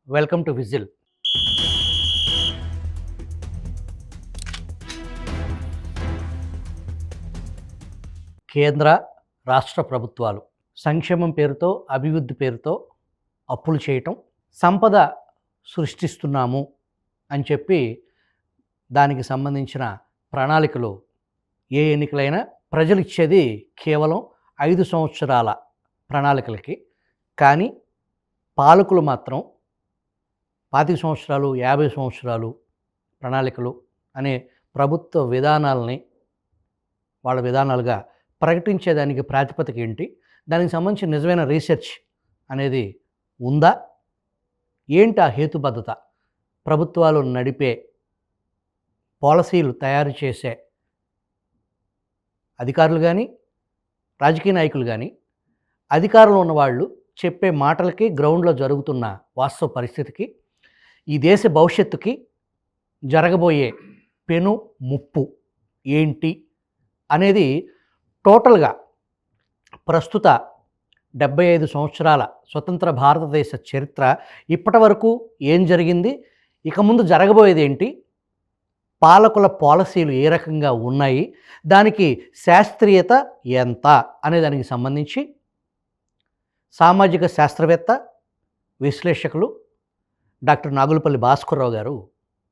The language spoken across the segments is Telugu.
Welcome to whistle. కేంద్ర రాష్ట్ర ప్రభుత్వాలు సంక్షేమం పేరుతో, అభివృద్ధి పేరుతో అప్పులు చేయటం, సంపద సృష్టిస్తున్నాము అని చెప్పి దానికి సంబంధించిన ప్రణాళికలు ఏ ఎన్నికలైనా ప్రజలు ఇచ్చేది కేవలం 5 సంవత్సరాల ప్రణాళికలకి. కానీ పాలకులు మాత్రం 25 సంవత్సరాలు, 50 సంవత్సరాలు ప్రణాళికలు అనే ప్రభుత్వ విధానాలని వాళ్ళ విధానాలుగా ప్రకటించేదానికి ప్రాతిపదిక ఏంటి? దానికి సంబంధించిన నిజమైన రీసెర్చ్ అనేది ఉందా? ఏంటి ఆ హేతుబద్ధత? ప్రభుత్వాలు నడిపే పాలసీలు తయారు చేసే అధికారులు కానీ, రాజకీయ నాయకులు కానీ, అధికారంలో ఉన్నవాళ్ళు చెప్పే మాటలకి, గ్రౌండ్లో జరుగుతున్న వాస్తవ పరిస్థితికి, ఈ దేశ భవిష్యత్తుకి జరగబోయే పెను ముప్పు ఏంటి అనేది టోటల్గా ప్రస్తుత 75 సంవత్సరాల స్వతంత్ర భారతదేశ చరిత్ర ఇప్పటి వరకు ఏం జరిగింది, ఇక ముందు జరగబోయేది ఏంటి, పాలకుల పాలసీలు ఏ రకంగా ఉన్నాయి, దానికి శాస్త్రీయత ఎంత అనే దానికి సంబంధించి సామాజిక శాస్త్రవేత్త, విశ్లేషకులు డాక్టర్ నాగులపల్లి భాస్కర్రావు గారు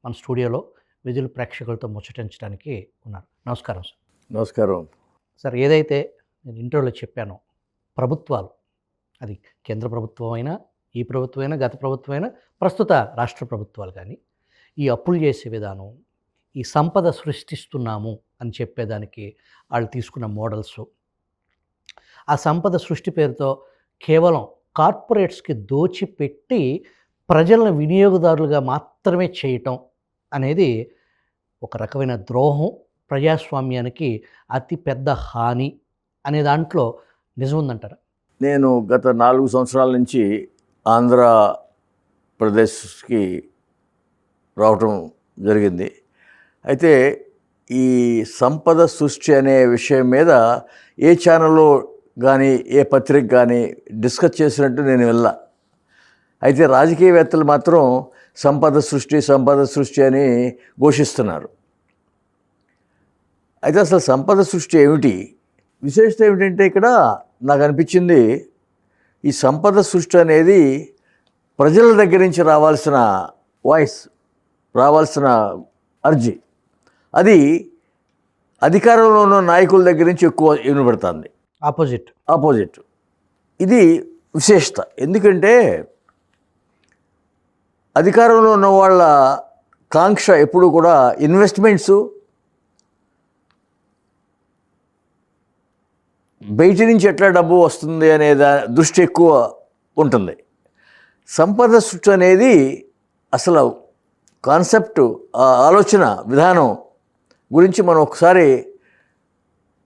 మన స్టూడియోలో విజిల్ ప్రేక్షకులతో ముచ్చటించడానికి ఉన్నారు. నమస్కారం సార్. నమస్కారం సార్, ఏదైతే నేను ఇంటర్వ్యూలో చెప్పానో, ప్రభుత్వాలు అది కేంద్ర ప్రభుత్వం అయినా, ఈ ప్రభుత్వం అయినా, గత ప్రభుత్వం అయినా, ప్రస్తుత రాష్ట్ర ప్రభుత్వాలు కానీ ఈ అప్పులు చేసే విధానం, ఈ సంపద సృష్టిస్తున్నాము అని చెప్పేదానికి వాళ్ళు తీసుకున్న మోడల్స్, ఆ సంపద సృష్టి పేరుతో కేవలం కార్పొరేట్స్కి దోచిపెట్టి ప్రజలను వినియోగదారులుగా మాత్రమే చేయటం అనేది ఒక రకమైన ద్రోహం, ప్రజాస్వామ్యానికి అతి పెద్ద హాని అనే దాంట్లో నిజం ఉందంటారా? నేను గత 4 సంవత్సరాల నుంచి ఆంధ్రప్రదేశ్కి రావటం జరిగింది. అయితే ఈ సంపద సృష్టి అనే విషయం మీద ఏ ఛానల్లో కానీ, ఏ పత్రిక కానీ డిస్కస్ చేసినట్టు నేను వెళ్ళా. అయితే రాజకీయవేత్తలు మాత్రం సంపద సృష్టి అని ఘోషిస్తున్నారు. అయితే అసలు సంపద సృష్టి ఏమిటి, విశేషత ఏమిటంటే ఇక్కడ నాకు అనిపించింది, ఈ సంపద సృష్టి అనేది ప్రజల దగ్గర నుంచి రావాల్సిన వాయిస్, రావాల్సిన అర్జీ, అది అధికారంలో ఉన్న నాయకుల దగ్గర నుంచి ఎక్కువ వినబడుతుంది. ఆపోజిట్ ఇది విశేషత. ఎందుకంటే అధికారంలో ఉన్న వాళ్ళ కాంక్ష ఎప్పుడు కూడా ఇన్వెస్ట్మెంట్స్, బయట నుంచి ఎట్లా డబ్బు వస్తుంది అనే దృష్టి ఎక్కువ ఉంటుంది. సంపద సృష్టి అనేది అసలు కాన్సెప్ట్, ఆలోచన విధానం గురించి మనం ఒకసారి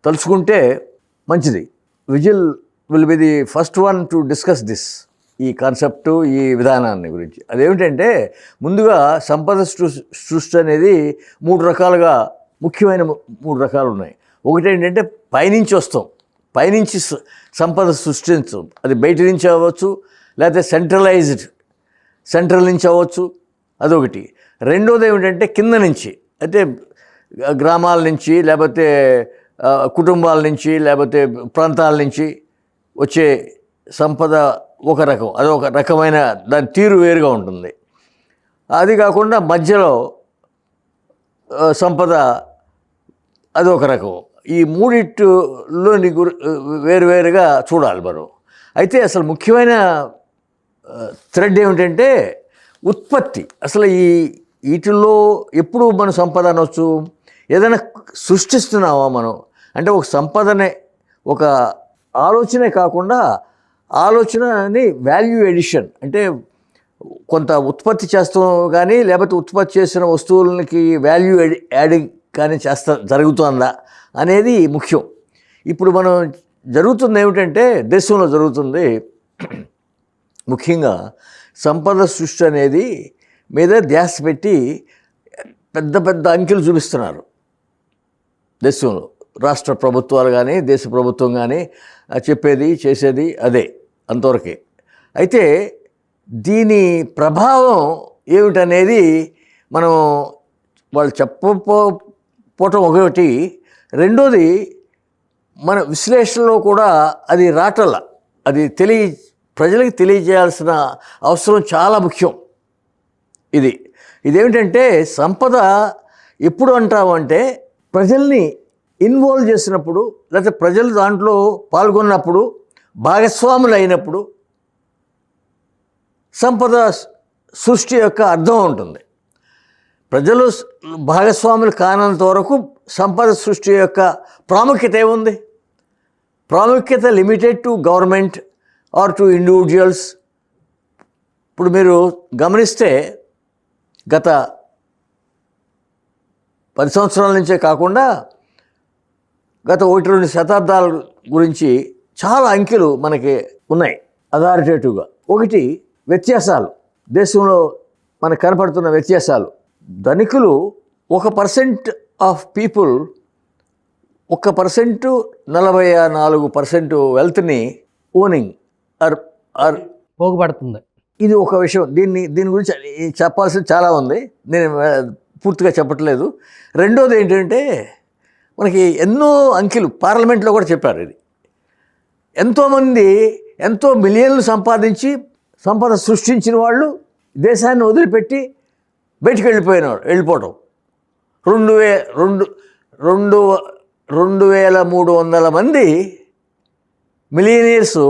తలుచుకుంటే మంచిది. Whistle will be the first one to discuss this, ఈ కాన్సెప్టు, ఈ విధానాన్ని గురించి. అదేమిటంటే, ముందుగా సంపద సృష్టి అనేది 3 రకాలుగా, ముఖ్యమైన 3 రకాలు ఉన్నాయి. ఒకటి ఏంటంటే పైనుంచి వస్తాం, పైనుంచి సంపద సృష్టించు, అది బయట నుంచి అవ్వచ్చు, లేకపోతే సెంట్రల్ నుంచి అవ్వచ్చు, అదొకటి. రెండోది ఏమిటంటే కింద నుంచి, అయితే గ్రామాల నుంచి, లేకపోతే కుటుంబాల నుంచి, లేకపోతే ప్రాంతాల నుంచి వచ్చే సంపద ఒక రకం, అదొక రకమైన, దాని తీరు వేరుగా ఉంటుంది. అది కాకుండా మధ్యలో సంపద అదొక రకం. ఈ మూడిట్లోని వేరువేరుగా చూడాలి మనం. అయితే అసలు ముఖ్యమైన థ్రెడ్ ఏమిటంటే ఉత్పత్తి. అసలు వీటిల్లో ఎప్పుడు మనం సంపద అనొచ్చు, ఏదైనా సృష్టిస్తున్నామా మనం అంటే, ఒక సంపదనే, ఒక ఆలోచనే కాకుండా ఆలోచనని వాల్యూ ఎడిషన్ అంటే కొంత ఉత్పత్తి చేస్తాం కానీ, లేకపోతే ఉత్పత్తి చేసిన వస్తువులకి వాల్యూ యాడింగ్ కానీ జరుగుతుందా అనేది ముఖ్యం. ఇప్పుడు మనం జరుగుతుంది ఏమిటంటే, దేశంలో జరుగుతుంది ముఖ్యంగా సంపద సృష్టి అనేది మీద ధ్యాస పెట్టి పెద్ద పెద్ద అంకెలు చూపిస్తున్నారు దేశంలో. రాష్ట్ర ప్రభుత్వాలు కానీ, దేశ ప్రభుత్వం కానీ చెప్పేది చేసేది అదే, అంతవరకే. అయితే దీని ప్రభావం ఏమిటనేది మనం వాళ్ళు చెప్పపోవటం ఒకటి, రెండోది మన విశ్లేషణలో కూడా అది రాటల్ల, అది ప్రజలకు తెలియజేయాల్సిన అవసరం చాలా ముఖ్యం. ఇదేమిటంటే సంపద ఎప్పుడు అంటామంటే ప్రజల్ని ఇన్వాల్వ్ చేసినప్పుడు, లేకపోతే ప్రజలు దాంట్లో పాల్గొన్నప్పుడు, భాగస్వాములు అయినప్పుడు సంపద సృష్టి యొక్క అర్థం ఉంటుంది. ప్రజలు భాగస్వాములు కానంత వరకు సంపద సృష్టి యొక్క ప్రాముఖ్యత ఏముంది? ప్రాముఖ్యత limited to government are to individuals. ఇప్పుడు మీరు గమనిస్తే గత 10 సంవత్సరాల నుంచే కాకుండా గత 1-2 శతాబ్దాల గురించి చాలా అంకెలు మనకి ఉన్నాయి అథారిటేటివ్గా. ఒకటి, వ్యత్యాసాలు, దేశంలో మనకు కనపడుతున్న వ్యత్యాసాలు. ధనికులు 1% ఆఫ్ పీపుల్ 1% 44% వెల్త్ని ఓనింగ్ ఆర్ పోగుపడుతుంది. ఇది ఒక విషయం. దీని గురించి చెప్పాల్సింది చాలా ఉంది, నేను పూర్తిగా చెప్పట్లేదు. రెండోది ఏంటంటే మనకి ఎన్నో అంకెలు పార్లమెంట్లో కూడా చెప్పారు. ఇది ఎంతోమంది ఎంతో మిలియన్లు సంపాదించి సంపద సృష్టించిన వాళ్ళు దేశాన్ని వదిలిపెట్టి బయటికి వెళ్ళిపోవటం. 2300 మంది మిలియనీర్స్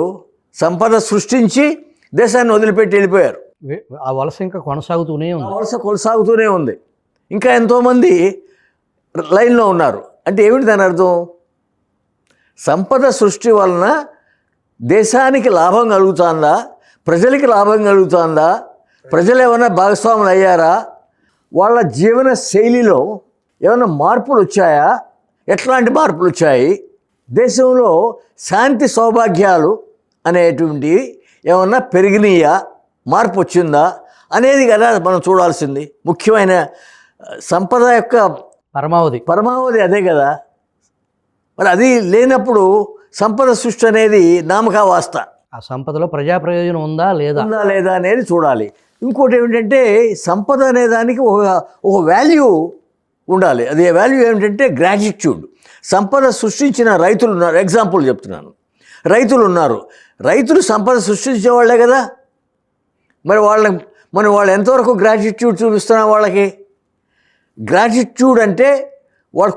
సంపద సృష్టించి దేశాన్ని వదిలిపెట్టి వెళ్ళిపోయారు. ఆ వలస ఇంకా కొనసాగుతూనే ఉంది. ఇంకా ఎంతోమంది లైన్లో ఉన్నారు. అంటే ఏమిటి దాని అర్థం? సంపద సృష్టి వలన దేశానికి లాభం కలుగుతుందా, ప్రజలకి లాభం కలుగుతుందా, ప్రజలు ఏమైనా భాగస్వాములు అయ్యారా, వాళ్ళ జీవన శైలిలో ఏమైనా మార్పులు వచ్చాయా, ఎట్లాంటి మార్పులు వచ్చాయి, దేశంలో శాంతి సౌభాగ్యాలు అనేటువంటివి ఏమన్నా పెరిగినాయా, మార్పు వచ్చిందా అనేది కదా మనం చూడాల్సింది. ముఖ్యమైన సంపద యొక్క పరమావధి అదే కదా. మరి అది లేనప్పుడు సంపద సృష్టి అనేది నామకావాస్త. ఆ సంపదలో ప్రజా ప్రయోజనం ఉందా లేదా అనేది చూడాలి. ఇంకోటి ఏమిటంటే సంపద అనే దానికి ఒక వాల్యూ ఉండాలి. అది వాల్యూ ఏమిటంటే గ్రాటిట్యూడ్. సంపద సృష్టించిన రైతులు ఉన్నారు, ఎగ్జాంపుల్ చెప్తున్నాను. రైతులు సంపద సృష్టించే వాళ్ళే కదా. మరి వాళ్ళు ఎంతవరకు గ్రాటిట్యూడ్ చూపిస్తున్నాం వాళ్ళకి? గ్రాటిట్యూడ్ అంటే వాళ్ళ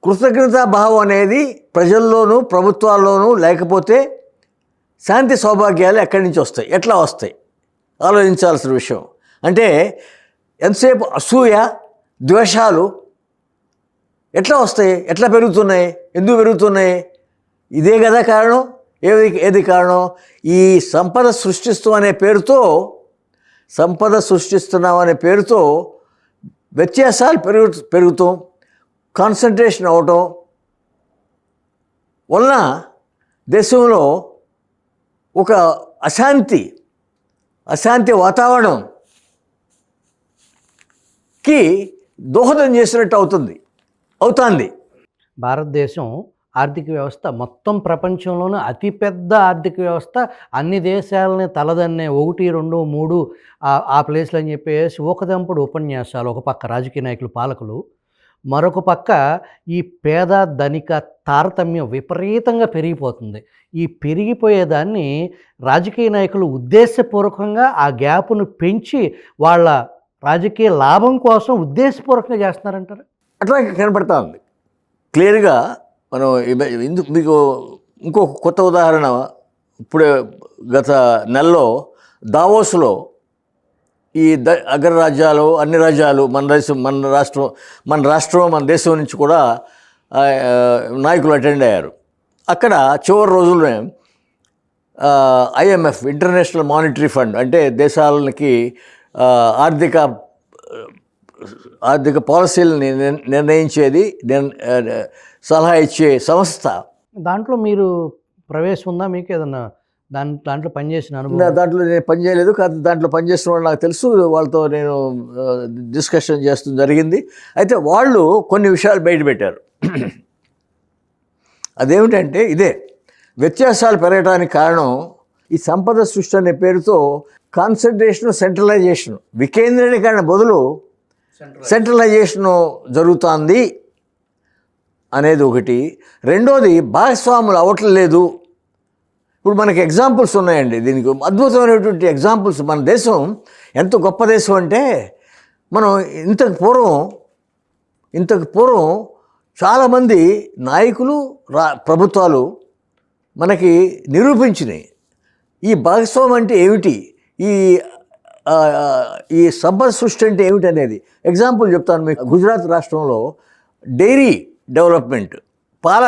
కృతజ్ఞతాభావం అనేది ప్రజల్లోనూ ప్రభుత్వాల్లోనూ లేకపోతే శాంతి సౌభాగ్యాలు ఎక్కడి నుంచి వస్తాయి, ఎట్లా వస్తాయి ఆలోచించాల్సిన విషయం. అంటే ఎంతసేపు అసూయ, ద్వేషాలు ఎట్లా వస్తాయి, ఎట్లా పెరుగుతున్నాయి, ఎందుకు పెరుగుతున్నాయి? ఇదే కదా కారణం. ఏది కారణం? ఈ సంపద సృష్టిస్తున్నాం అనే పేరుతో వ్యత్యాసాలు పెరుగుతాం, కాన్సన్ట్రేషన్ అవటం వలన దేశంలో ఒక అశాంతి వాతావరణంకి దోహదం చేసినట్టు అవుతుంది. భారతదేశం ఆర్థిక వ్యవస్థ మొత్తం ప్రపంచంలోనే అతిపెద్ద ఆర్థిక వ్యవస్థ. అన్ని దేశాలని తలదన్నే 1, 2, 3 ఆ ప్లేస్లు అని చెప్పేసి ఒకదంపుడు ఉపన్యాసాలు. ఒక పక్క రాజకీయ నాయకులు, పాలకులు, మరొక పక్క ఈ పేద ధనిక తారతమ్యం విపరీతంగా పెరిగిపోతుంది. ఈ పెరిగిపోయేదాన్ని రాజకీయ నాయకులు ఉద్దేశపూర్వకంగా ఆ గ్యాప్ను పెంచి వాళ్ళ రాజకీయ లాభం కోసం ఉద్దేశపూర్వకంగా చేస్తున్నారంటారు. అట్లా కనపడతా ఉంది క్లియర్గా. మనం మీకు ఇంకొక కొత్త ఉదాహరణ, ఇప్పుడే గత నెలలో దావోస్లో ఈ అగ్రరాజ్యాలు, అన్ని రాజ్యాలు, మన రాష్ట్రం మన దేశం నుంచి కూడా నాయకులు అటెండ్ అయ్యారు. అక్కడ చివరి రోజుల్లోనే IMF, ఇంటర్నేషనల్ మానిటరీ ఫండ్, అంటే దేశాలకి ఆర్థిక పాలసీలని నిర్ణయించేది, సలహా ఇచ్చే సంస్థ. దాంట్లో మీరు ప్రవేశం ఉందా? మీకు ఏదన్నా దాంట్లో పనిచేసిన అనుభవం? దాంట్లో నేను పనిచేయలేదు, కానీ దాంట్లో పనిచేసిన వాళ్ళు నాకు తెలుసు. వాళ్ళతో నేను డిస్కషన్ చేస్తూ జరిగింది. అయితే వాళ్ళు కొన్ని విషయాలు బయటపెట్టారు. అదేమిటంటే ఇదే వ్యత్యాసాలు పెరగడానికి కారణం ఈ సంపద సృష్టి అనే పేరుతో కాన్సన్ట్రేషన్, సెంట్రలైజేషన్, వికేంద్రీకరణ బదులు సెంట్రలైజేషను జరుగుతుంది అనేది ఒకటి. రెండోది భాగస్వాములు అవ్వట్లేదు. ఇప్పుడు మనకి ఎగ్జాంపుల్స్ ఉన్నాయండి, దీనికి అద్భుతమైనటువంటి ఎగ్జాంపుల్స్. మన దేశం ఎంత గొప్ప దేశం అంటే, మనం ఇంతకు పూర్వం చాలామంది నాయకులు, ప్రభుత్వాలు మనకి నిరూపించినాయి ఈ భాగస్వామ్యం అంటే ఏమిటి, ఈ సంపద సృష్టి అంటే ఏమిటి అనేది. ఎగ్జాంపుల్ చెప్తాను మీకు. గుజరాత్ రాష్ట్రంలో డైరీ డెవలప్మెంట్, పాల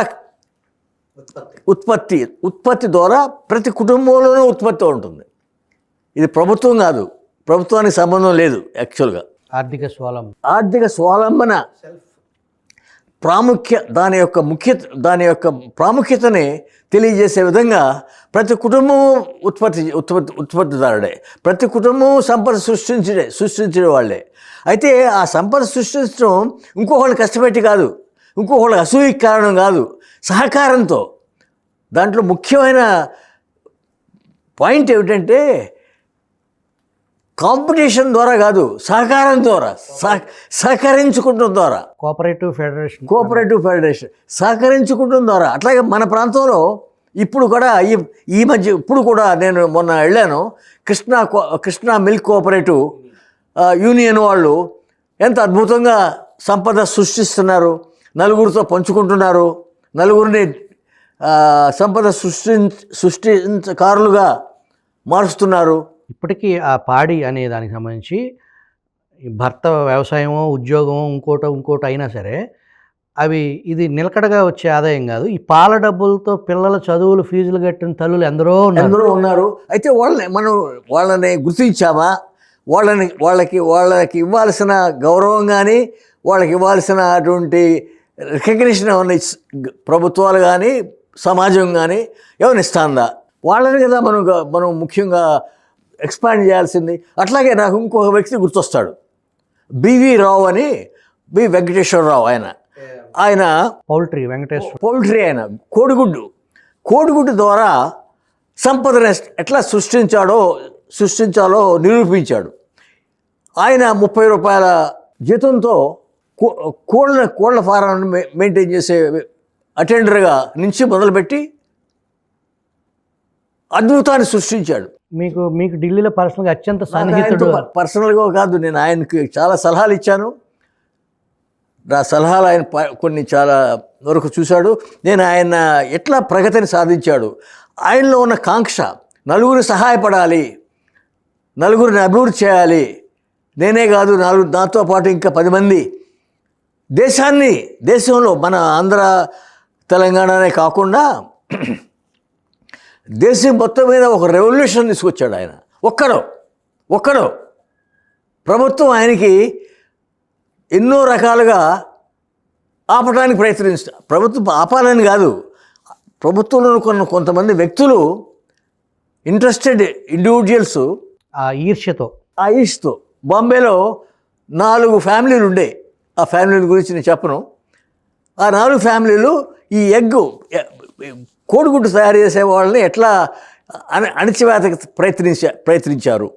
ఉత్పత్తి ద్వారా ప్రతి కుటుంబంలోనూ ఉత్పత్తి ఉంటుంది. ఇది ప్రభుత్వం కాదు, ప్రభుత్వానికి సంబంధం లేదు. యాక్చువల్గా ఆర్థిక స్వావలంబన దాని యొక్క ప్రాముఖ్యతని తెలియజేసే విధంగా ప్రతి కుటుంబం ఉత్పత్తిదారుడే, ప్రతి కుటుంబం సంపద సృష్టించే వాళ్ళే. అయితే ఆ సంపద సృష్టించడం ఇంకొకళ్ళు కష్టపెట్టి కాదు, ఇంకొకళ్ళ అసూయకి కారణం కాదు, సహకారంతో. దాంట్లో ముఖ్యమైన పాయింట్ ఏమిటంటే కాంపిటీషన్ ద్వారా కాదు, సహకారం ద్వారా, సహకరించుకుంటం ద్వారా, కోఆపరేటివ్ ఫెడరేషన్ సహకరించుకుంటం ద్వారా. అట్లాగే మన ప్రాంతంలో ఇప్పుడు కూడా ఈ మధ్య ఇప్పుడు కూడా నేను మొన్న వెళ్ళాను, కృష్ణా మిల్క్ కోఆపరేటివ్ యూనియన్ వాళ్ళు ఎంత అద్భుతంగా సంపద సృష్టిస్తున్నారు, నలుగురితో పంచుకుంటున్నారు, నలుగురిని సంపద సృష్టించకారులుగా మారుస్తున్నారు. ఇప్పటికీ ఆ పాడి అనే దానికి సంబంధించి భర్త వ్యవసాయమో ఉద్యోగమో ఇంకోటో అయినా సరే ఇది నిలకడగా వచ్చే ఆదాయం కాదు. ఈ పాల డబ్బులతో పిల్లల చదువులు, ఫీజులు కట్టిన తల్లులు ఎందరో ఉన్నారు. అయితే వాళ్ళని గుర్తించామా? వాళ్ళకి ఇవ్వాల్సిన గౌరవం కానీ, వాళ్ళకి ఇవ్వాల్సిన అటువంటి రికగ్నిషన్ ఏమన్నా ప్రభుత్వాలు కానీ, సమాజం కానీ ఏమైనా ఇస్తుందా? వాళ్ళని కదా మనం ముఖ్యంగా ఎక్స్పాండ్ చేయాల్సింది. అట్లాగే నాకు ఇంకొక వ్యక్తి గుర్తొస్తాడు, బివి రావు అని, బి వెంకటేశ్వరరావు. ఆయన పౌల్ట్రీ, ఆయన కోడిగుడ్డు ద్వారా సంపదను ఎట్లా సృష్టించాలో నిరూపించాడు. ఆయన 30 రూపాయల జీతంతో కోళ్ళ ఫారాన్ని మెయింటైన్ చేసే అటెండర్గా నుంచి మొదలుపెట్టి అద్భుతాన్ని సృష్టించాడు. మీకు ఢిల్లీలో పర్సనల్గా అత్యంత సన్నిహితుడు. పర్సనల్గా కాదు, నేను ఆయనకి చాలా సలహాలు ఇచ్చాను. నా సలహాలు ఆయన కొన్ని చాలా వరకు చూశాడు. నేను ఆయన ఎట్లా ప్రగతిని సాధించాడు, ఆయనలో ఉన్న కాంక్ష, నలుగురు సహాయపడాలి, నలుగురిని అభివృద్ధి చేయాలి, నేనే కాదు నాతో పాటు ఇంకా 10 మంది దేశంలో మన ఆంధ్ర తెలంగాణనే కాకుండా దేశం మొత్తం మీద ఒక రెవల్యూషన్ తీసుకొచ్చాడు ఆయన. ఒక్కడో ప్రభుత్వం ఆయనకి ఎన్నో రకాలుగా ఆపడానికి ప్రయత్నిస్తారు. ప్రభుత్వం ఆపాలని కాదు, ప్రభుత్వంలో కొంతమంది వ్యక్తులు, ఇంట్రెస్టెడ్ ఇండివిజువల్స్ ఆ ఈర్ష్యతో బాంబేలో 4 ఫ్యామిలీలు ఉండే. ఆ ఫ్యామిలీల గురించి నేను చెప్పను. ఆ 4 ఫ్యామిలీలు ఈ కోడిగుడ్డు తయారు చేసే వాళ్ళని ఎట్లా అణచివేతకు ప్రయత్నించారు.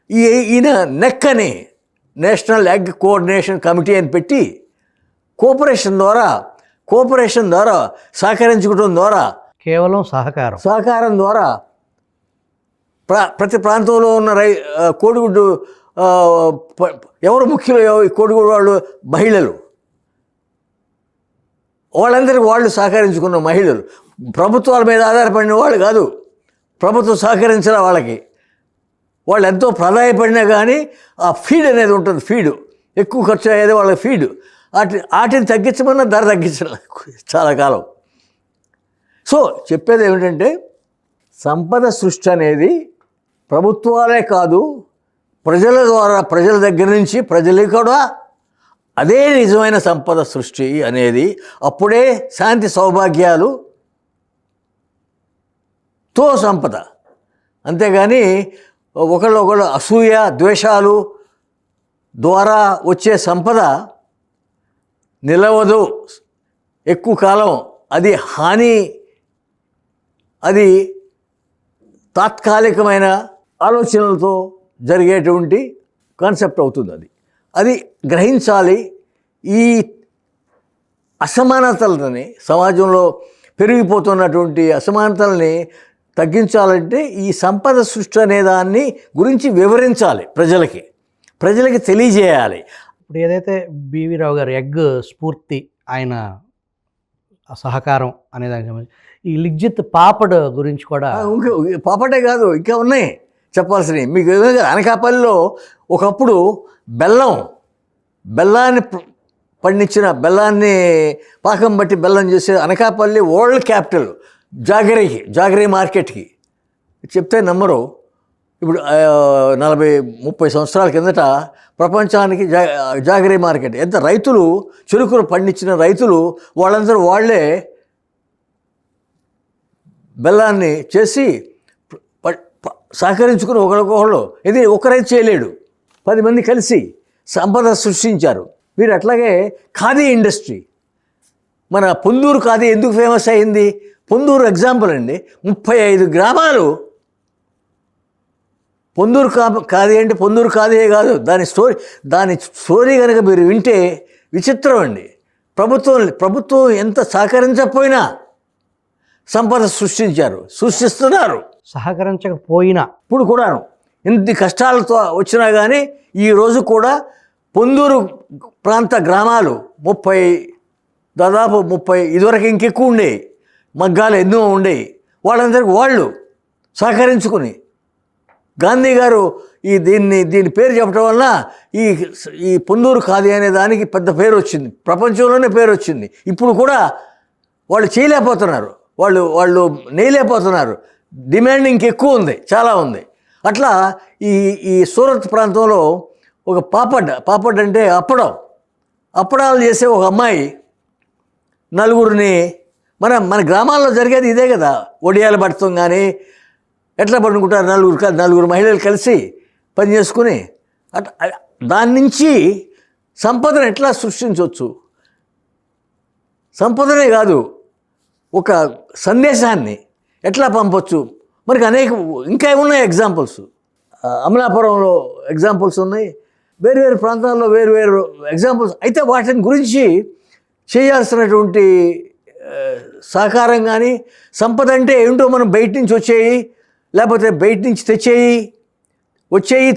ఈయన నెక్కని నేషనల్ ఎగ్ కోఆర్డినేషన్ కమిటీ అని పెట్టి కోఆపరేషన్ ద్వారా సహకరించుకోవడం ద్వారా, కేవలం సహకారం ద్వారా ప్రతి ప్రాంతంలో ఉన్న కోడిగుడ్డు ఎవరు ముఖ్యులు, కోడిగుడ్డు వాళ్ళు మహిళలు, వాళ్ళందరికీ వాళ్ళు సహకరించుకున్న మహిళలు. ప్రభుత్వాల మీద ఆధారపడిన వాళ్ళు కాదు, ప్రభుత్వం సహకరించిన వాళ్ళకి. వాళ్ళు ఎంతో ప్రాధాన్యపడినా కానీ ఆ ఫీడ్ అనేది ఉంటుంది, ఫీడ్ ఎక్కువ ఖర్చు అయ్యేది వాళ్ళ ఫీడ్. వాటిని తగ్గించమన్నా ధర తగ్గించడం చాలా కాలం. సో చెప్పేది ఏమిటంటే, సంపద సృష్టి అనేది ప్రభుత్వాలే కాదు, ప్రజల దగ్గర నుంచి ప్రజలకి కూడా అదే నిజమైన సంపద సృష్టి అనేది. అప్పుడే శాంతి సౌభాగ్యాలుతో సంపద. అంతేగాని ఒకళ్ళు అసూయ, ద్వేషాలు ద్వారా వచ్చే సంపద నిలవదు ఎక్కువ కాలం. అది తాత్కాలికమైన ఆలోచనలతో జరిగేటువంటి కాన్సెప్ట్ అవుతుంది. అది గ్రహించాలి. ఈ అసమానతలని, సమాజంలో పెరిగిపోతున్నటువంటి అసమానతల్ని తగ్గించాలంటే ఈ సంపద సృష్టి అనే దాన్ని గురించి వివరించాలి, ప్రజలకి తెలియజేయాలి. ఇప్పుడు ఏదైతే బివి రావు గారు ఎగ్ స్ఫూర్తి ఆయన సహకారం అనేదానికి సంబంధించి ఈ లిగ్జిత్ పాపడ్ గురించి కూడా ఇంకా పాపటే కాదు, ఇంకా ఉన్నాయి చెప్పాల్సినవి. మీకు అనకాపల్లిలో ఒకప్పుడు బెల్లాన్ని పండించిన బెల్లాన్ని పాకం బట్టి బెల్లం చేసే అనకాపల్లి వరల్డ్ క్యాపిటల్ జాగరీ మార్కెట్కి చెప్తే నమ్మరు. ఇప్పుడు 40-30 సంవత్సరాల కిందట ప్రపంచానికి జాగరీ మార్కెట్ ఎంత రైతులు చెరుకును పండించిన రైతులు వాళ్ళందరూ వాళ్ళే బెల్లాన్ని చేసి సహకరించుకుని ఒకరికొకళ్ళు. ఇది ఒక రైతు చేయలేడు, 10 మంది కలిసి సంపద సృష్టించారు. మీరు అట్లాగే ఖాదీ ఇండస్ట్రీ, మన పొందూరు ఖాదీ ఎందుకు ఫేమస్ అయింది? పొందూరు ఎగ్జాంపుల్ అండి. 35 గ్రామాలు పొందూరు ఖాదీ అంటే పొందూరు ఖాదీయే కాదు, దాని స్టోరీ కనుక మీరు వింటే విచిత్రం అండి. ప్రభుత్వం ఎంత సహకరించకపోయినా సంపద సృష్టిస్తున్నారు. సహకరించకపోయినా ఇప్పుడు కూడాను ఇంత కష్టాలతో వచ్చినా కానీ ఈరోజు కూడా పొందూరు ప్రాంత గ్రామాలు దాదాపు 30, ఇదివరకు ఇంకెక్కువ ఉండేవి, మగ్గాలు ఎన్నో ఉండేవి. వాళ్ళందరికీ వాళ్ళు సహకరించుకుని గాంధీ గారు దీని పేరు చెప్పడం వల్ల ఈ పొందూరు ఖాదీ అనే దానికి పెద్ద పేరు వచ్చింది, ప్రపంచంలోనే పేరు వచ్చింది. ఇప్పుడు కూడా వాళ్ళు చేయలేకపోతున్నారు, వాళ్ళు నేయలేకపోతున్నారు. డిమాండ్ ఇంకెక్కువ ఉంది, చాలా ఉంది. అట్లా ఈ సూరత్ ప్రాంతంలో ఒక పాపడ్ అంటే అప్పడాలు చేసే ఒక అమ్మాయి నలుగురిని మన గ్రామాల్లో జరిగేది ఇదే కదా. ఒడియాలు పడతాం కానీ ఎట్లా పడుకుంటారు, నలుగురు మహిళలు కలిసి పని చేసుకుని దాని నుంచి సంపదను ఎట్లా సృష్టించవచ్చు. సంపదనే కాదు, ఒక సందేశాన్ని ఎట్లా పంపొచ్చు. మనకి ఇంకా ఉన్నాయి ఎగ్జాంపుల్స్. అమలాపురంలో ఎగ్జాంపుల్స్ ఉన్నాయి, వేరు ప్రాంతాల్లో వేరు ఎగ్జాంపుల్స్. అయితే వాటిని గురించి చేయాల్సినటువంటి సహకారం కానీ, సంపద అంటే ఏమిటో మనం బయట నుంచి వచ్చేయి, లేకపోతే బయట నుంచి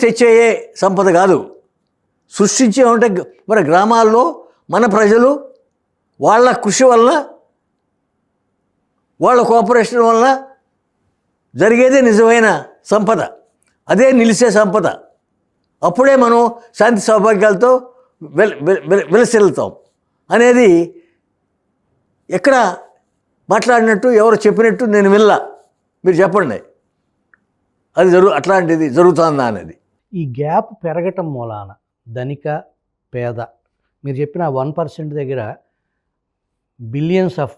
తెచ్చేయే సంపద కాదు. సృష్టించే ఉంటే మన గ్రామాల్లో మన ప్రజలు వాళ్ళ కృషి వలన, వాళ్ళ కోఆపరేషన్ వలన జరిగేదే నిజమైన సంపద, అదే నిలిచే సంపద. అప్పుడే మనం శాంతి సౌభాగ్యాలతో వెలసిల్లుతాం అనేది ఎక్కడ మాట్లాడినట్టు ఎవరు చెప్పినట్టు నేను వినలా. మీరు చెప్పండి, అది అట్లాంటిది జరుగుతుందా అనేది. ఈ గ్యాప్ పెరగటం మూలాన ధనిక పేద మీరు చెప్పిన 1% దగ్గర బిలియన్స్ ఆఫ్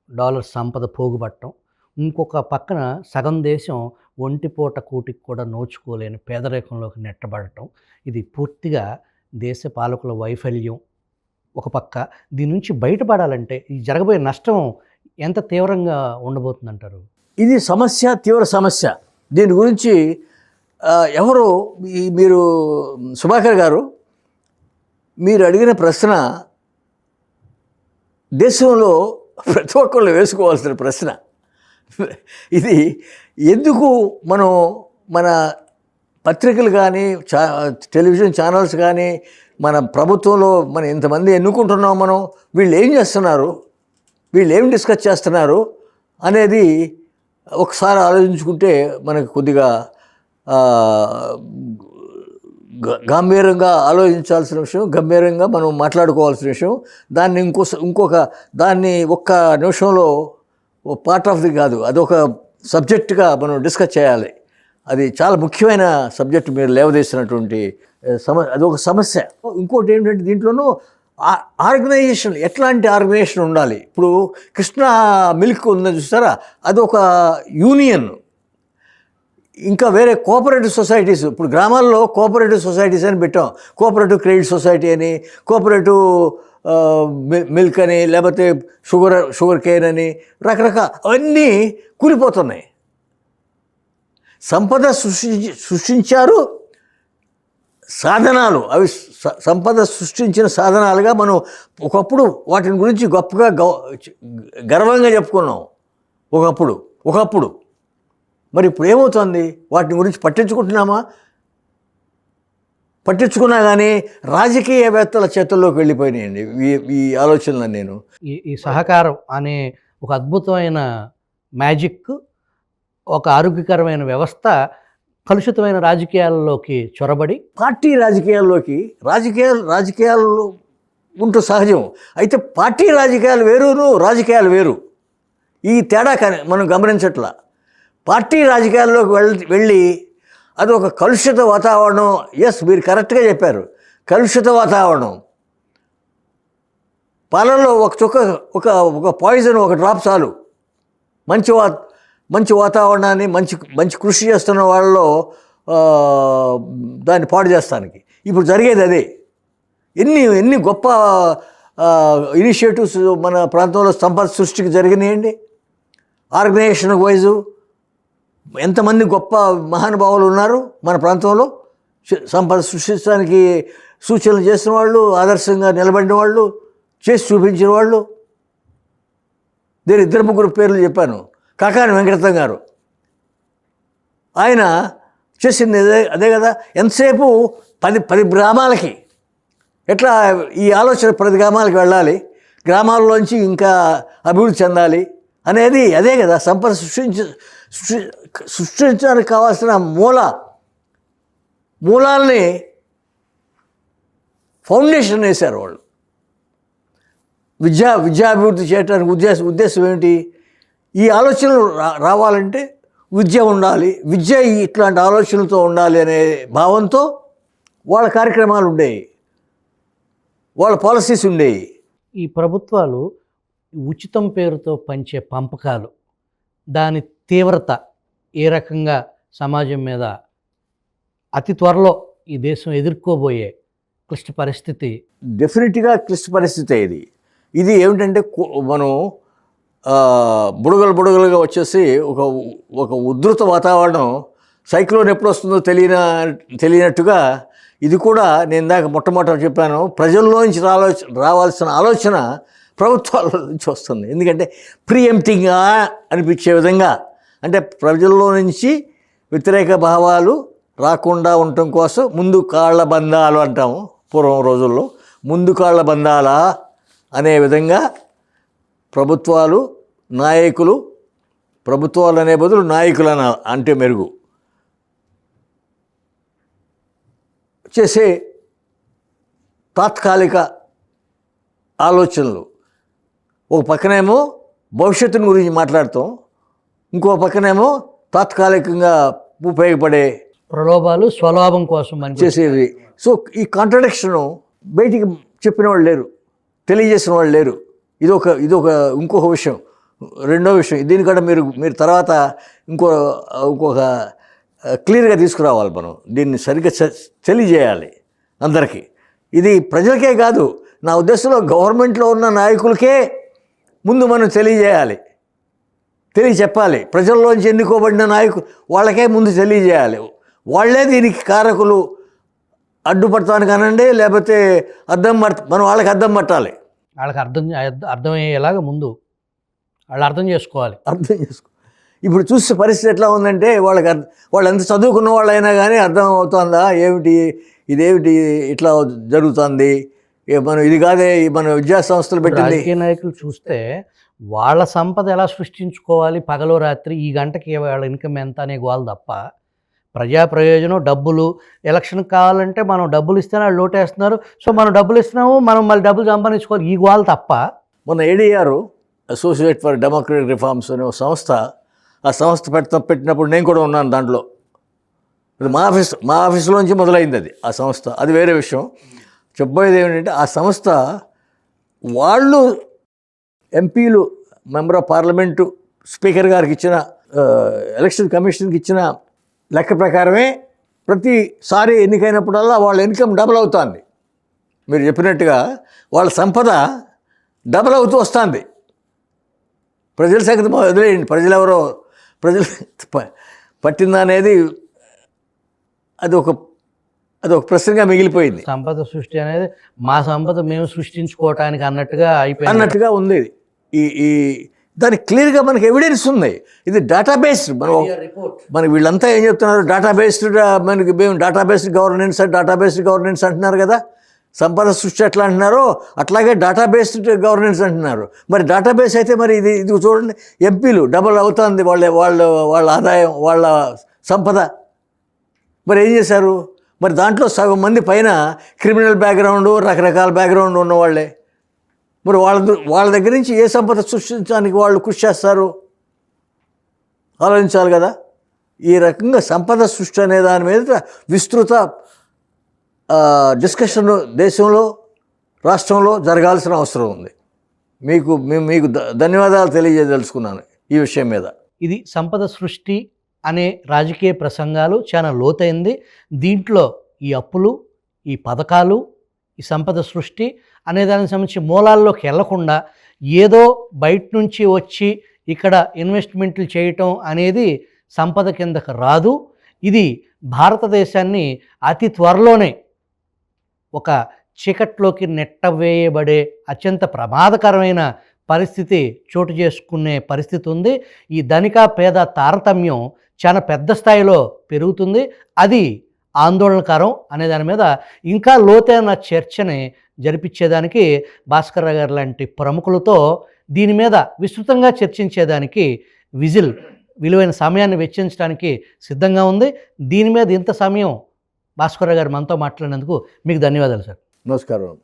డాలర్స్ సంపద పోగుపట్టడం, ఇంకొక పక్కన సగం దేశం ఒంటిపూట కూటికి కూడా నోచుకోలేని పేదరికంలోకి నెట్టబడటం, ఇది పూర్తిగా దేశ పాలకుల వైఫల్యం. ఒక పక్క దీని నుంచి బయటపడాలంటే ఈ జరగబోయే నష్టం ఎంత తీవ్రంగా ఉండబోతుందంటారు? ఇది తీవ్ర సమస్య. దీని గురించి ఎవరు మీరు సుభాకర్ గారు మీరు అడిగిన ప్రశ్న దేశంలో ప్రతి ఒక్కళ్ళు వేసుకోవాల్సిన ప్రశ్న. ఇది ఎందుకు మన పత్రికలు కానీ టెలివిజన్ ఛానల్స్ కానీ మన ప్రభుత్వంలో మనం ఇంతమంది ఎన్నుకుంటున్నాం, వీళ్ళు ఏం చేస్తున్నారు, వీళ్ళు ఏం డిస్కస్ చేస్తున్నారు అనేది ఒకసారి ఆలోచించుకుంటే మనకు కొద్దిగా గంభీరంగా ఆలోచించాల్సిన విషయం, గంభీరంగా మనం మాట్లాడుకోవాల్సిన విషయం. దాన్ని ఒక్క నిమిషంలో పార్ట్ ఆఫ్ ది కాదు, అదొక సబ్జెక్టుగా మనం డిస్కస్ చేయాలి. అది చాలా ముఖ్యమైన సబ్జెక్టు మీరు లేవదీసినటువంటి అదొక సమస్య. ఇంకోటి ఏంటంటే దీంట్లోనూ ఆర్గనైజేషన్, ఎట్లాంటి ఆర్గనైజేషన్ ఉండాలి. ఇప్పుడు కృష్ణా మిల్క్ ఉందని చూస్తారా, అదొక యూనియన్. ఇంకా వేరే కోఆపరేటివ్ సొసైటీస్, ఇప్పుడు గ్రామాల్లో కోఆపరేటివ్ సొసైటీస్ అని పెట్టాం, కోఆపరేటివ్ క్రెడిట్ సొసైటీ అని, కోఆపరేటివ్ మిల్క్ అని, లేకపోతే షుగర్ కేన్ అని, రకరకాల అవన్నీ కూలిపోతున్నాయి. సంపద సృష్టించారు, సాధనాలు అవి సంపద సృష్టించిన సాధనాలుగా మనం ఒకప్పుడు వాటిని గురించి గొప్పగా గర్వంగా చెప్పుకున్నాం ఒకప్పుడు. మరి ఇప్పుడు ఏమవుతుంది? వాటిని గురించి పట్టించుకుంటున్నామా? పట్టించుకున్నా కానీ రాజకీయవేత్తల చేతుల్లోకి వెళ్ళిపోయినాయండి ఈ ఆలోచనలు. నేను ఈ సహకారం అనే ఒక అద్భుతమైన మ్యాజిక్, ఒక ఆరోగ్యకరమైన వ్యవస్థ కలుషితమైన రాజకీయాల్లోకి చొరబడి పార్టీ రాజకీయాలు ఉంటూ సహజం. అయితే పార్టీ రాజకీయాలు వేరును, రాజకీయాలు వేరు. ఈ తేడా కానీ మనం గమనించట్లా. పార్టీ రాజకీయాల్లోకి వెళ్ళి అది ఒక కలుషిత వాతావరణం. ఎస్, మీరు కరెక్ట్గా చెప్పారు. కలుషిత వాతావరణం. పాలనలో ఒక చుక్క ఒక పాయిజన్, ఒక డ్రాప్ చాలు మంచి వాతావరణాన్ని, మంచి కృషి చేస్తున్న వాళ్ళలో దాన్ని పాడు చేస్తానికి. ఇప్పుడు జరిగేది అదే. ఎన్ని గొప్ప ఇనిషియేటివ్స్ మన ప్రాంతంలో సంపద సృష్టికి జరిగినాయండి. ఆర్గనైజేషన్ వైజు ఎంతమంది గొప్ప మహానుభావులు ఉన్నారు మన ప్రాంతంలో. సంపద సృష్టించడానికి సూచనలు చేసిన వాళ్ళు, ఆదర్శంగా నిలబడిన వాళ్ళు, చేసి చూపించిన వాళ్ళు. నేను 2-3 పేర్లు చెప్పాను. కాకాని వెంకటరత్నం గారు, ఆయన చేసింది అదే కదా. ఎంతసేపు 10 గ్రామాలకి ఎట్లా ఈ ఆలోచన 10 గ్రామాలకి వెళ్ళాలి, గ్రామాల్లోంచి ఇంకా అభివృద్ధి చెందాలి అనేది అదే కదా. సంపద సృష్టించడానికి కావాల్సిన మూలాల్ని ఫౌండేషన్ వేశారు వాళ్ళు. విద్యాభివృద్ధి చేయడానికి ఉద్దేశం ఏంటి? ఈ ఆలోచనలు రావాలంటే విద్య ఉండాలి, విద్య ఇట్లాంటి ఆలోచనలతో ఉండాలి అనే భావంతో వాళ్ళ కార్యక్రమాలు ఉండేవి, వాళ్ళ పాలసీస్ ఉండేవి. ఈ ప్రభుత్వాలు ఉచితం పేరుతో పంచే పంపకాలు, దాని తీవ్రత ఏ రకంగా సమాజం మీద అతి త్వరలో ఈ దేశం ఎదుర్కోబోయే క్లిష్ట పరిస్థితి? డెఫినెట్గా క్లిష్ట పరిస్థితి ఇది ఏమిటంటే మనం బుడగలుగా వచ్చేసి ఒక ఉధృత వాతావరణం, సైక్లోన్ ఎప్పుడు వస్తుందో తెలియనట్టుగా ఇది కూడా. నేను దాకా మొట్టమొదట చెప్పాను, ప్రజల్లోంచి రావాల్సిన ఆలోచన ప్రభుత్వాల నుంచి వస్తుంది. ఎందుకంటే ప్రీఎంప్టింగ్గా అనిపించే విధంగా, అంటే ప్రజల్లో నుంచి వ్యతిరేక భావాలు రాకుండా ఉండటం కోసం ముందు కాళ్ళ బంధాలు అంటాము పూర్వం రోజుల్లో. ముందు కాళ్ళ బంధాలా అనే విధంగా ప్రభుత్వాలు, నాయకులు, ప్రభుత్వాలు అనే బదులు నాయకులు అంటే మెరుగు చేసే తాత్కాలిక ఆలోచనలు. ఒక పక్కనేమో భవిష్యత్తుని గురించి మాట్లాడతాం, ఇంకో పక్కనేమో తాత్కాలికంగా ఉపయోగపడే ప్రలోభాలు, స్వలాభం కోసం చేసేవి. సో ఈ కాంట్రడిక్షను బయటికి చెప్పిన వాళ్ళు లేరు, తెలియజేసిన వాళ్ళు లేరు. ఇదొక ఇంకొక విషయం. రెండో విషయం, దీనికంటే మీరు తర్వాత ఇంకొక క్లియర్గా తీసుకురావాలి. మనం దీన్ని సరిగ్గా తెలియజేయాలి అందరికీ. ఇది ప్రజలకే కాదు, నా ఉద్దేశంలో గవర్నమెంట్లో ఉన్న నాయకులకే ముందు మనం చెప్పాలి. ప్రజల్లోంచి ఎన్నుకోబడిన నాయకులు వాళ్ళకే ముందు తెలియజేయాలి. వాళ్ళే దీనికి కారకులు, అడ్డుపడతాను కానండి, లేకపోతే మనం వాళ్ళకి అద్దం పట్టాలి. వాళ్ళకి అర్థమయ్యేలాగా ముందు వాళ్ళు అర్థం చేసుకోవాలి. ఇప్పుడు చూసే పరిస్థితి ఎట్లా ఉందంటే, వాళ్ళు ఎంత చదువుకున్న వాళ్ళైనా కానీ అర్థం అవుతుందా ఇదేమిటి ఇట్లా జరుగుతుంది, మనం ఇది కాదే మన విద్యా సంస్థలు పెట్టింది. రాజకీయ నాయకులు చూస్తే వాళ్ళ సంపద ఎలా సృష్టించుకోవాలి, పగలో రాత్రి ఈ గంటకి వాళ్ళ ఇన్కమ్ ఎంత అనే గోల్ తప్ప, ప్రజా ప్రయోజనం, డబ్బులు, ఎలక్షన్కి కావాలంటే మనం డబ్బులు ఇస్తేనే వాళ్ళు ఓటేస్తున్నారు, సో మనం డబ్బులు ఇస్తున్నాము, మనం మళ్ళీ డబ్బులు సంపాదించుకోవాలి, ఈ గోల్ తప్ప. మొన్న ADR associate for democratic reforms అనే ఒక సంస్థ, ఆ సంస్థ పెట్టినప్పుడు నేను కూడా ఉన్నాను దాంట్లో. అది మా ఆఫీసులోంచి మొదలైంది ఆ సంస్థ. అది వేరే విషయం. చెప్పబోయేది ఏమిటంటే, ఆ సంస్థ వాళ్ళు ఎంపీలు, మెంబర్ ఆఫ్ పార్లమెంటు, స్పీకర్ గారికి ఇచ్చిన ఎలక్షన్ కమిషన్కి ఇచ్చిన లెక్క ప్రకారమే ప్రతిసారి ఎన్నికైనప్పుడల్లా వాళ్ళ ఇన్కమ్ డబుల్ అవుతుంది. మీరు చెప్పినట్టుగా వాళ్ళ సంపద డబుల్ అవుతూ వస్తుంది. ప్రజల సంగతి వదిలేయండి, పట్టిందా అనేది అది ఒక ప్రశ్నగా మిగిలిపోయింది సంపద సృష్టి అనేది మా సంపద మేము సృష్టించుకోవటానికి అన్నట్టుగా అయిపోయింది. అన్నట్టుగా ఉంది. ఈ దానికి క్లియర్గా మనకి ఎవిడెన్స్ ఉంది. ఇది డేటాబేస్డ్. మనకి వీళ్ళంతా ఏం చెప్తున్నారు, డేటాబేస్డ్, మనకి మేము డేటాబేస్డ్ గవర్నెన్స్ అంటున్నారు కదా. సంపద సృష్టి ఎట్లా అంటున్నారో అట్లాగే డేటాబేస్డ్ గవర్నెన్స్ అంటున్నారు. మరి డేటాబేస్ అయితే మరి ఇది చూడండి, ఎంపీలు డబల్ అవుతుంది వాళ్ళ ఆదాయం, వాళ్ళ సంపద. మరి ఏం చేశారు? మరి దాంట్లో సగం మంది పైన క్రిమినల్ బ్యాక్గ్రౌండ్, రకరకాల బ్యాక్గ్రౌండ్ ఉన్నవాళ్ళే. మరి వాళ్ళ దగ్గర నుంచి ఏ సంపద సృష్టించడానికి వాళ్ళు కృషి చేస్తారు? ఆలోచించాలి కదా. ఈ రకంగా సంపద సృష్టి అనే దాని మీద విస్తృత డిస్కషన్ దేశంలో, రాష్ట్రంలో జరగాల్సిన అవసరం ఉంది. మీకు ధన్యవాదాలు తెలియజేయదలుచుకున్నాను ఈ విషయం మీద. ఇది సంపద సృష్టి అనే రాజకీయ ప్రసంగాలు చాలా లోతైంది. దీంట్లో ఈ అప్పులు, ఈ పథకాలు, ఈ సంపద సృష్టి అనే దానికి సంబంధించి మూలాల్లోకి వెళ్లకుండా ఏదో బయట నుంచి వచ్చి ఇక్కడ ఇన్వెస్ట్మెంట్లు చేయటం అనేది సంపద కిందకు రాదు. ఇది భారతదేశాన్ని అతి త్వరలోనే ఒక చీకట్లోకి నెట్టవేయబడే అత్యంత ప్రమాదకరమైన పరిస్థితి చోటు చేసుకునే పరిస్థితి ఉంది. ఈ ధనిక పేద తారతమ్యం చాలా పెద్ద స్థాయిలో పెరుగుతుంది. అది ఆందోళనకరం అనే దాని మీద ఇంకా లోతైన చర్చని జరిపించేదానికి భాస్కర్ రావు గారు లాంటి ప్రముఖులతో దీని మీద విస్తృతంగా చర్చించేదానికి విజిల్ విలువైన సమయాన్ని వెచ్చించడానికి సిద్ధంగా ఉంది. దీని మీద ఇంత సమయం భాస్కర్ రావు గారు మనతో మాట్లాడినందుకు మీకు ధన్యవాదాలు సార్. నమస్కారం.